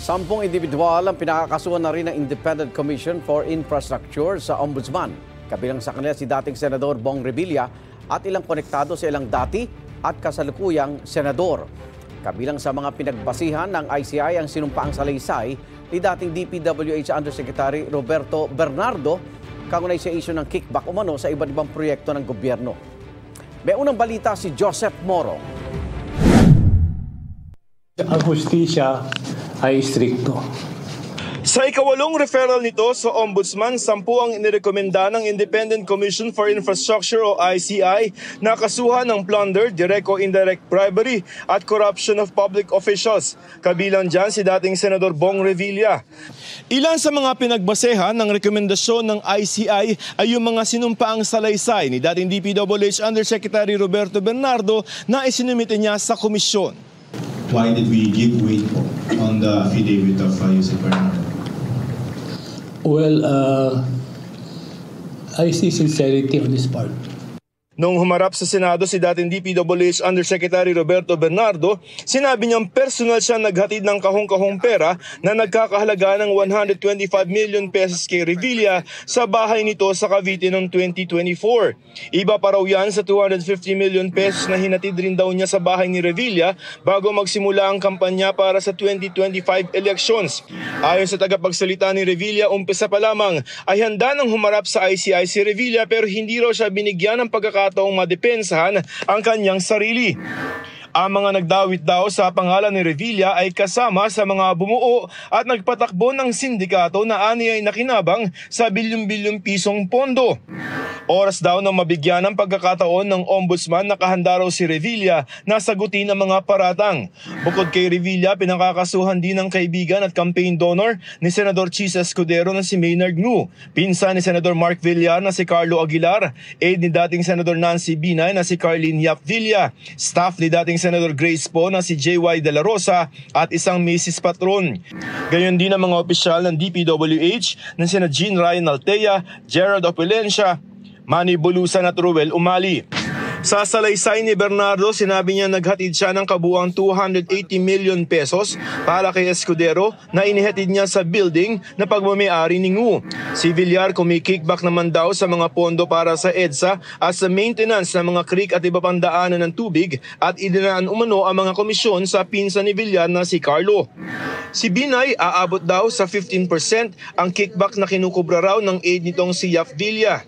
10 individual ang pinakakasuhan na rin ng Independent Commission for Infrastructure sa Ombudsman. Kabilang sa kanila si dating Senador Bong Revilla at ilang konektado sa ilang dati at kasalukuyang senador. Kabilang sa mga pinagbasihan ng ICI ang sinumpaang salaysay ni dating DPWH Undersecretary Roberto Bernardo kaugnay sa isyu ng kickback umano sa iba't ibang proyekto ng gobyerno. May unang balita si Joseph Morong. Ang hustisya ay strikto. Sa ikawalong referral nito sa Ombudsman, 10 ang inirekomenda ng Independent Commission for Infrastructure o ICI na kasuhan ng plunder, direct o indirect bribery at corruption of public officials. Kabilang dyan si dating Senador Bong Revilla. Ilan sa mga pinagbasehan ng rekomendasyon ng ICI ay yung mga sinumpaang salaysay ni dating DPWH Undersecretary Roberto Bernardo na isinumite niya sa komisyon. Why did we give weight on the affidavit of Yusek Bernardo? Well, I see sincerity on his part. Nung humarap sa Senado si dating DPWH Undersecretary Roberto Bernardo, sinabi niyang personal siya naghatid ng kahong-kahong pera na nagkakahalaga ng 125 million pesos kay Revilla sa bahay nito sa Cavite noong 2024. Iba pa raw yan sa 250 million pesos na hinatid rin daw niya sa bahay ni Revilla bago magsimula ang kampanya para sa 2025 elections. Ayon sa tagapagsalita ni Revilla, umpisa pa lamang ay handa nang humarap sa ICI si Revilla pero hindi raw siya binigyan ng pagkakataong madepensahan ang kanyang sarili. Ang mga nagdawit daw sa pangalan ni Revilla ay kasama sa mga bumuo at nagpatakbo ng sindikato na ani ay nakinabang sa bilyong-bilyong pisong pondo. Oras daw na mabigyan ng pagkakataon ng ombudsman na kahanda raw si Revilla na sagutin ang mga paratang. Bukod kay Revilla, pinakakasuhan din ng kaibigan at campaign donor ni Senador Chis Escudero na si Maynard Ngu, pinsan ni Senador Mark Villar na si Carlo Aguilar, aide ni dating Senador Nancy Binay na si Carlene Yap Villa, staff ni dating Senador Grace Poe na si JY De La Rosa at isang Mrs. Patron. Gayon din ang mga opisyal ng DPWH na sina Jean Ryan Altea, Gerald Opulencia, Manny Bulusan at Ruel Umali. Sa salaysay ni Bernardo, sinabi niya naghatid siya ng kabuang 280 million pesos para kay Escudero na inihatid niya sa building na pagmamayari ni Ngu. Si Villar kumikickback naman daw sa mga pondo para sa EDSA at sa maintenance ng mga creek at iba pang daanan ng tubig at idinaan umano ang mga komisyon sa pinsan ni Villar na si Carlo. Si Binay aabot daw sa 15% ang kickback na kinukubra raw ng aide nitong si Yap Villa.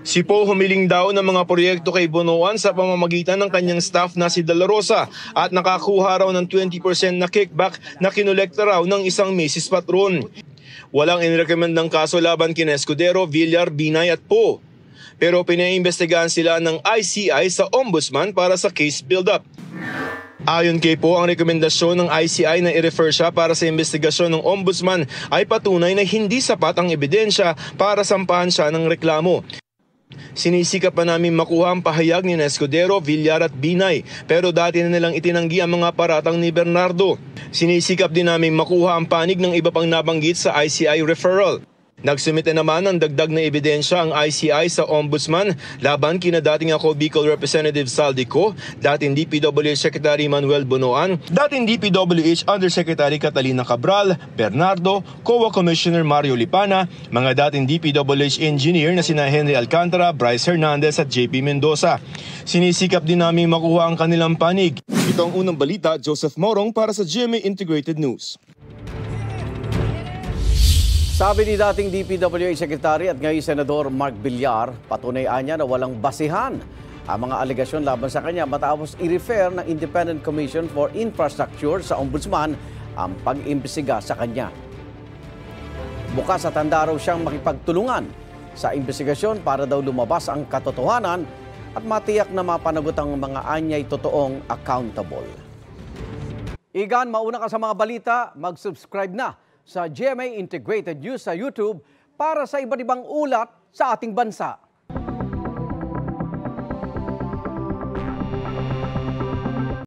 Si Poe humiling daw ng mga proyekto kay Bonoan sa pamamagitan ng kanyang staff na si De La Rosa at nakakuha raw ng 20% na kickback na kinolekta raw ng isang Mrs. Patron. Walang inirekomendang kaso laban kina Escudero, Villar, Binay at Poe. Pero pinaimbestigahan sila ng ICI sa Ombudsman para sa case build-up. Ayon kay Poe, ang rekomendasyon ng ICI na i-refer siya para sa investigasyon ng Ombudsman ay patunay na hindi sapat ang ebidensya para sampahan siya ng reklamo. Sinisikap pa namin makuha ang pahayag ni Escudero, Villar at Binay pero dati na nilang itinanggi ang mga paratang ni Bernardo. Sinisikap din namin makuha ang panig ng iba pang nabanggit sa ICI referral. Nagsumite naman ng dagdag na ebidensya ang ICI sa Ombudsman laban kina dating ako Bicol Representative Saldico, dating DPWH Secretary Manuel Bonoan, dating DPWH Undersecretary Catalina Cabral, Bernardo, COA Commissioner Mario Lipana, mga dating DPWH engineer na sina Henry Alcantara, Bryce Hernandez at JP Mendoza. Sinisikap din namin makuha ang kanilang panig. Ito ang unang balita, Joseph Morong para sa GMA Integrated News. Sabi ni dating DPWH Secretary at ngayon Senador Mark Villar, patunay niya na walang basihan ang mga alegasyon laban sa kanya matapos i-refer ng Independent Commission for Infrastructure sa Ombudsman ang pag-imbestiga sa kanya. Bukas at handa raw siyang makipagtulungan sa investigasyon para daw lumabas ang katotohanan at matiyak na mapanagot ang mga anyay totoong accountable. Igan, mauna ka sa mga balita, mag-subscribe na sa GMA Integrated News sa YouTube para sa iba't ibang ulat sa ating bansa.